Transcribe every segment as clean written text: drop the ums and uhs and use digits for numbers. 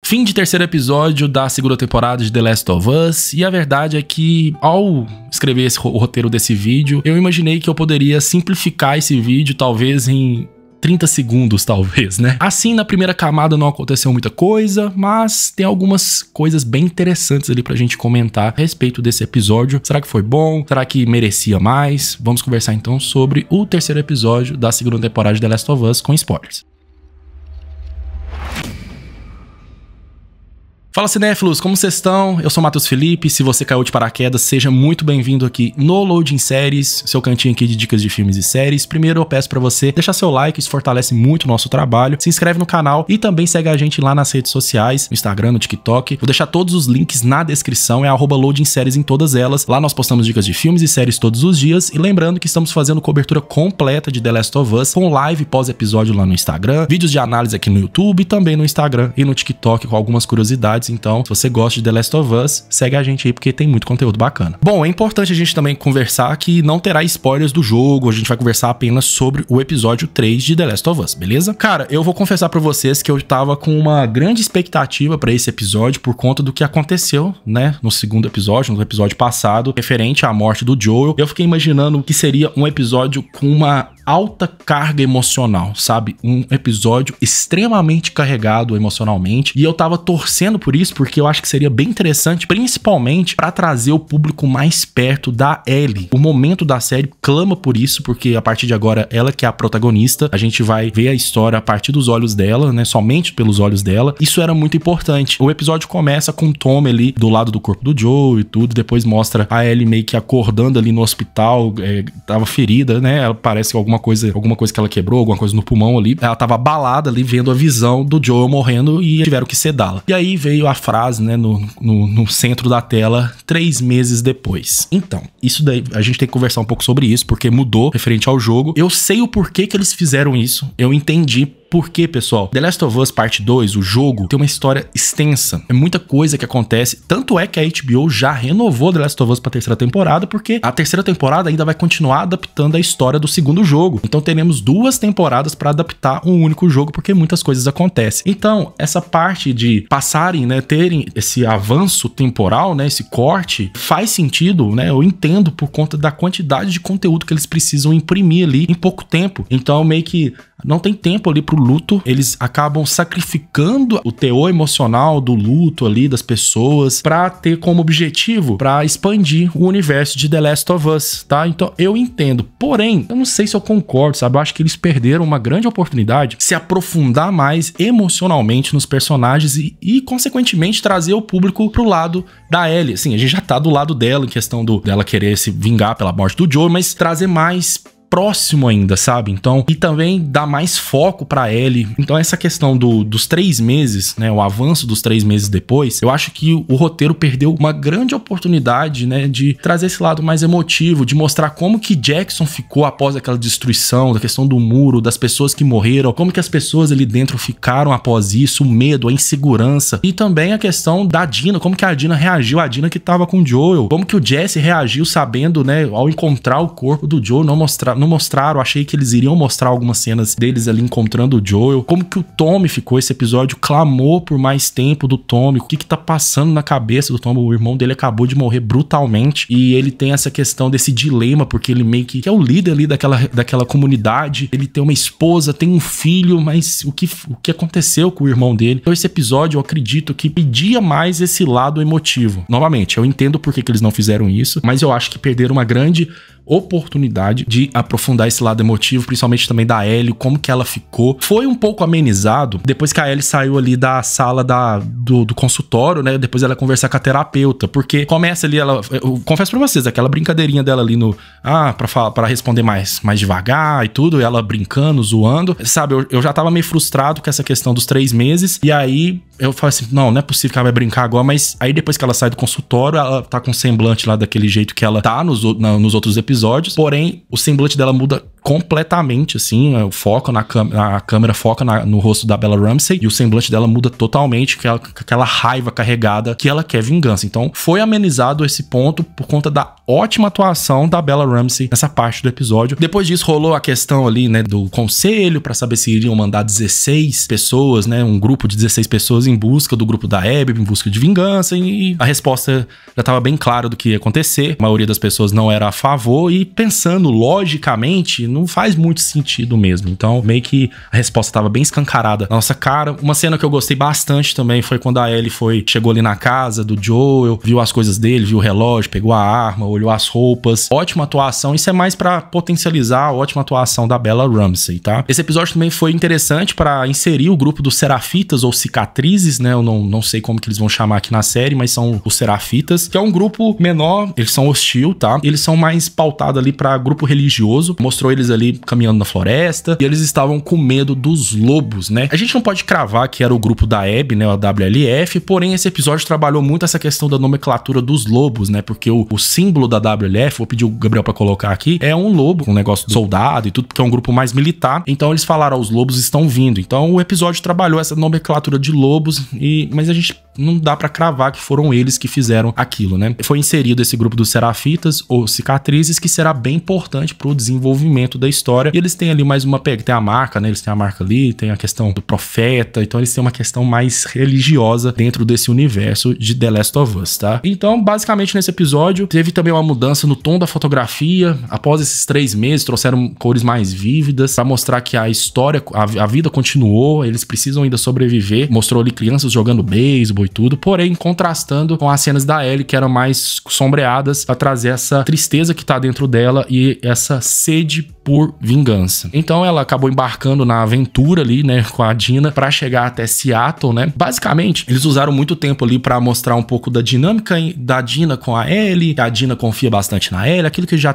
Fim de terceiro episódio da segunda temporada de The Last of Us, e a verdade é que ao escrever o roteiro desse vídeo, eu imaginei que eu poderia simplificar esse vídeo talvez em 30 segundos, talvez, né? Assim, na primeira camada não aconteceu muita coisa, mas tem algumas coisas bem interessantes ali pra gente comentar a respeito desse episódio. Será que foi bom? Será que merecia mais? Vamos conversar então sobre o terceiro episódio da segunda temporada de The Last of Us com spoilers. Fala, cinéfilos, como vocês estão? Eu sou o Matheus Felipe, se você caiu de paraquedas, seja muito bem-vindo aqui no Loading Séries, seu cantinho aqui de dicas de filmes e séries. Primeiro eu peço pra você deixar seu like, isso fortalece muito o nosso trabalho, se inscreve no canal e também segue a gente lá nas redes sociais, no Instagram, no TikTok. Vou deixar todos os links na descrição, é @Loading Séries em todas elas. Lá nós postamos dicas de filmes e séries todos os dias, e lembrando que estamos fazendo cobertura completa de The Last of Us, com live pós-episódio lá no Instagram, vídeos de análise aqui no YouTube, também no Instagram e no TikTok com algumas curiosidades. Então, se você gosta de The Last of Us, segue a gente aí porque tem muito conteúdo bacana. Bom, é importante a gente também conversar que não terá spoilers do jogo, a gente vai conversar apenas sobre o episódio 3 de The Last of Us, beleza? Cara, eu vou confessar pra vocês que eu tava com uma grande expectativa pra esse episódio por conta do que aconteceu, né, no segundo episódio, no episódio passado, referente à morte do Joel. Eu fiquei imaginando que seria um episódio com uma alta carga emocional, sabe? Um episódio extremamente carregado emocionalmente, e eu tava torcendo por isso, porque eu acho que seria bem interessante, principalmente pra trazer o público mais perto da Ellie. O momento da série clama por isso, porque a partir de agora ela que é a protagonista, a gente vai ver a história a partir dos olhos dela, né? Somente pelos olhos dela. Isso era muito importante. O episódio começa com o Tommy ali do lado do corpo do Joel e tudo, depois mostra a Ellie meio que acordando ali no hospital, tava ferida, né? Ela parece que alguma coisa que ela quebrou, alguma coisa no pulmão ali. Ela tava abalada ali, vendo a visão do Joel morrendo, e tiveram que sedá-la. E aí veio a frase, né, no centro da tela, 3 meses depois. Então, isso daí, a gente tem que conversar um pouco sobre isso, porque mudou referente ao jogo. Eu sei o porquê que eles fizeram isso, eu entendi. Porque, pessoal, The Last of Us Parte 2, o jogo, tem uma história extensa. É muita coisa que acontece. Tanto é que a HBO já renovou The Last of Us pra terceira temporada, porque a terceira temporada ainda vai continuar adaptando a história do segundo jogo. Então teremos 2 temporadas pra adaptar um único jogo, porque muitas coisas acontecem. Então, essa parte de passarem, né, terem esse avanço temporal, né, esse corte, faz sentido, né? Eu entendo por conta da quantidade de conteúdo que eles precisam imprimir ali em pouco tempo. Então, meio que não tem tempo ali pro luto, eles acabam sacrificando o teor emocional do luto ali das pessoas pra ter como objetivo, pra expandir o universo de The Last of Us, tá? Então eu entendo, porém, eu não sei se eu concordo, sabe? Eu acho que eles perderam uma grande oportunidade de se aprofundar mais emocionalmente nos personagens e consequentemente trazer o público pro lado da Ellie. Assim, a gente já tá do lado dela em questão dela querer se vingar pela morte do Joel, mas trazer mais próximo ainda, sabe? Então, e também dá mais foco pra Ellie. Então, essa questão dos 3 meses, né? O avanço dos 3 meses depois, eu acho que o roteiro perdeu uma grande oportunidade, né? De trazer esse lado mais emotivo, de mostrar como que Jackson ficou após aquela destruição, da questão do muro, das pessoas que morreram, como que as pessoas ali dentro ficaram após isso, o medo, a insegurança, e também a questão da Dina, como que a Dina reagiu, a Dina que tava com o Joel, como que o Jesse reagiu sabendo, né? Ao encontrar o corpo do Joel, não mostraram, achei que eles iriam mostrar algumas cenas deles ali encontrando o Joel, como que o Tommy ficou, esse episódio clamou por mais tempo do Tommy, o que que tá passando na cabeça do Tommy, o irmão dele acabou de morrer brutalmente, e ele tem essa questão desse dilema, porque ele meio que é o líder ali daquela comunidade, ele tem uma esposa, tem um filho, mas o que aconteceu com o irmão dele? Então esse episódio, eu acredito que pedia mais esse lado emotivo. Novamente, eu entendo por que eles não fizeram isso, mas eu acho que perderam uma grande oportunidade de aprofundar esse lado emotivo, principalmente também da Ellie, como que ela ficou. Foi um pouco amenizado depois que a Ellie saiu ali da sala do consultório, né? Depois ela conversar com a terapeuta, porque começa ali, eu confesso pra vocês, aquela brincadeirinha dela ali pra responder mais devagar e tudo, ela brincando, zoando, sabe? Eu já tava meio frustrado com essa questão dos 3 meses, e aí eu falei assim, não é possível que ela vai brincar agora, mas aí depois que ela sai do consultório, ela tá com um semblante lá daquele jeito que ela tá nos outros episódios, porém o semblante dela muda completamente, assim, a câmera foca no rosto da Bella Ramsey e o semblante dela muda totalmente, aquela raiva carregada que ela quer vingança. Então foi amenizado esse ponto por conta da ótima atuação da Bella Ramsey nessa parte do episódio. Depois disso rolou a questão ali, né, do conselho para saber se iriam mandar 16 pessoas, né, um grupo de 16 pessoas em busca do grupo da Abby, em busca de vingança, e a resposta já estava bem clara do que ia acontecer. A maioria das pessoas não era a favor e, pensando logicamente, não faz muito sentido mesmo. Então meio que a resposta estava bem escancarada na nossa cara. Uma cena que eu gostei bastante também foi quando a Ellie chegou ali na casa do Joel, viu as coisas dele, viu o relógio, pegou a arma, olhou as roupas. Ótima atuação. Isso é mais pra potencializar a ótima atuação da Bella Ramsey, tá? Esse episódio também foi interessante pra inserir o grupo dos Serafitas ou Cicatrizes, né? Eu não sei como que eles vão chamar aqui na série, mas são os Serafitas, que é um grupo menor. Eles são hostil, tá? Eles são mais pautados ali pra grupo religioso. Mostrou eles ali caminhando na floresta e eles estavam com medo dos lobos, né? A gente não pode cravar que era o grupo da Abby, né? O WLF, porém esse episódio trabalhou muito essa questão da nomenclatura dos lobos, né? Porque o símbolo da WLF, vou pedir o Gabriel pra colocar aqui, é um lobo, um negócio do soldado e tudo, porque é um grupo mais militar. Então eles falaram, os lobos estão vindo. Então o episódio trabalhou essa nomenclatura de lobos, mas a gente não dá pra cravar que foram eles que fizeram aquilo, né? Foi inserido esse grupo dos Serafitas ou Cicatrizes, que será bem importante pro desenvolvimento da história. E eles têm ali mais uma pega, tem a marca, né? Eles têm a marca ali, tem a questão do profeta, então eles têm uma questão mais religiosa dentro desse universo de The Last of Us, tá? Então, basicamente nesse episódio, teve também uma mudança no tom da fotografia. Após esses 3 meses, trouxeram cores mais vívidas pra mostrar que a história, a vida continuou, eles precisam ainda sobreviver. Mostrou ali crianças jogando beisebol e tudo, porém contrastando com as cenas da Ellie, que eram mais sombreadas, pra trazer essa tristeza que tá dentro dela e essa sede por vingança. Então ela acabou embarcando na aventura ali, né, com a Dina pra chegar até Seattle, né? Basicamente, eles usaram muito tempo ali pra mostrar um pouco da dinâmica da Dina com a Ellie, que a Dina confia bastante na Ellie, aquilo que já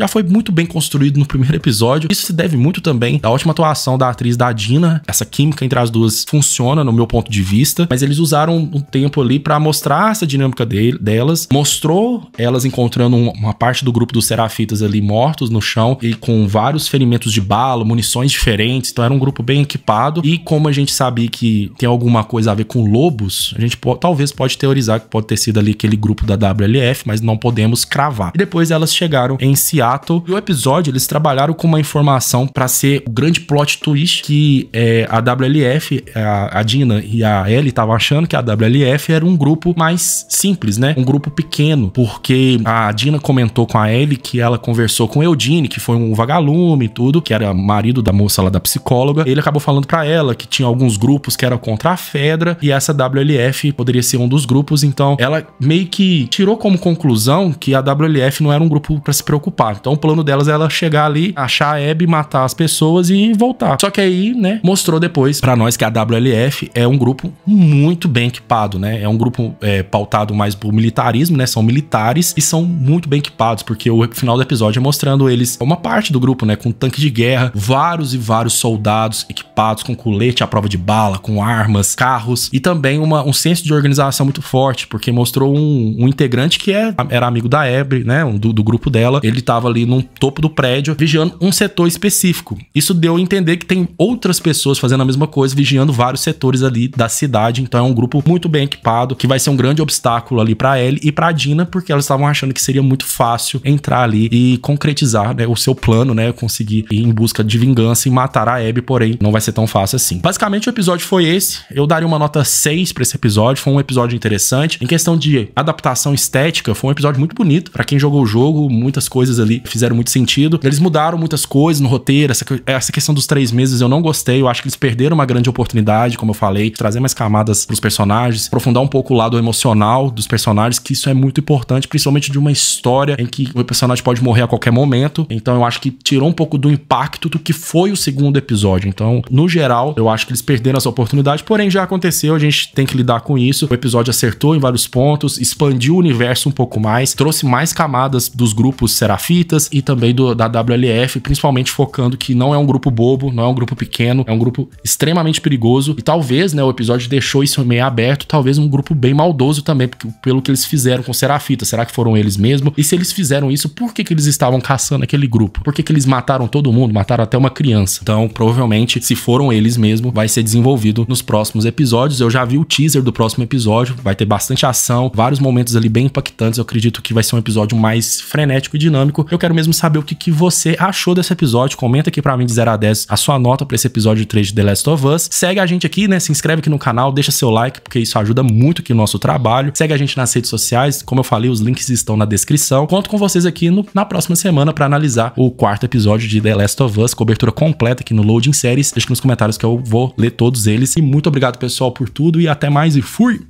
foi muito bem construído no primeiro episódio. Isso se deve muito também à ótima atuação da atriz da Dina. Essa química entre as duas funciona no meu ponto de vista, mas eles usaram um tempo ali pra mostrar essa dinâmica delas, mostrou elas encontrando uma parte do grupo dos Serafitas ali mortos no chão e com vários ferimentos de bala, munições diferentes, então era um grupo bem equipado. E como a gente sabia que tem alguma coisa a ver com lobos, a gente talvez pode teorizar que pode ter sido ali aquele grupo da WLF, mas não podemos cravar. E depois elas chegaram em Seattle e o episódio eles trabalharam com uma informação para ser o grande plot twist que a WLF, a Dina e a Ellie estavam achando que a WLF era um grupo mais simples, né? Um grupo pequeno, porque a Dina comentou com a Ellie que ela conversou com Eugene, que foi um vagalume e tudo, que era marido da moça lá da psicóloga. Ele acabou falando pra ela que tinha alguns grupos que eram contra a Fedra e essa WLF poderia ser um dos grupos. Então ela meio que tirou como conclusão que a WLF não era um grupo pra se preocupar. Então o plano delas era chegar ali, achar a Abby, matar as pessoas e voltar. Só que aí, né, mostrou depois pra nós que a WLF é um grupo muito bem equipado, né? É um grupo pautado mais por militarismo, né? São militares e são muito bem equipados, porque o final do episódio é mostrando eles, uma parte do grupo, né, com tanque de guerra, vários e vários soldados equipados com colete à prova de bala, com armas, carros e também um senso de organização muito forte, porque mostrou um integrante que era amigo da Abby, né, do grupo dela. Ele tava ali no topo do prédio vigiando um setor específico. Isso deu a entender que tem outras pessoas fazendo a mesma coisa, vigiando vários setores ali da cidade. Então é um grupo muito bem equipado, que vai ser um grande obstáculo ali pra Ellie e pra Dina, porque elas estavam achando que seria muito fácil entrar ali e concretizar, né, o seu plano, né, conseguir ir em busca de vingança e matar a Abby, porém não vai ser tão fácil assim. Basicamente o episódio foi esse. Eu daria uma nota 6 pra esse episódio. Foi um episódio interessante. Em questão de adaptação estética, foi um episódio muito bonito. Pra quem jogou o jogo, muitas coisas ali fizeram muito sentido. Eles mudaram muitas coisas no roteiro. Essa questão dos 3 meses eu não gostei. Eu acho que eles perderam uma grande oportunidade, como eu falei, de trazer mais camadas pros personagens, aprofundar um pouco o lado emocional dos personagens, que isso é muito importante, principalmente de uma história em que o personagem pode morrer a qualquer momento. Então eu acho que tirou um pouco do impacto do que foi o segundo episódio. Então, no geral, eu acho que eles perderam essa oportunidade, porém já aconteceu, a gente tem que lidar com isso. O episódio acertou em vários pontos, expandiu o universo um pouco mais, trouxe mais camadas dos grupos Serafitas e também da WLF, principalmente focando que não é um grupo bobo, não é um grupo pequeno, é um grupo extremamente perigoso e talvez, né, o episódio deixou isso meio aberto, talvez um grupo bem maldoso também, pelo que eles fizeram com Serafitas. Será que foram eles mesmo? E se eles fizeram isso, por que eles estavam caçando aquele grupo? Por que eles mataram todo mundo, mataram até uma criança. Então, provavelmente, se foram eles mesmo, vai ser desenvolvido nos próximos episódios. Eu já vi o teaser do próximo episódio, vai ter bastante ação, vários momentos ali bem impactantes. Eu acredito que vai ser um episódio mais frenético e dinâmico. Eu quero mesmo saber o que você achou desse episódio. Comenta aqui pra mim de 0 a 10 a sua nota pra esse episódio 3 de The Last of Us. Segue a gente aqui, né? Se inscreve aqui no canal, deixa seu like, porque isso ajuda muito aqui o nosso trabalho. Segue a gente nas redes sociais. Como eu falei, os links estão na descrição. Conto com vocês aqui na próxima semana pra analisar o 4º episódio de The Last of Us, cobertura completa aqui no Loading Séries. Deixa aqui nos comentários que eu vou ler todos eles. E muito obrigado, pessoal, por tudo e até mais e fui!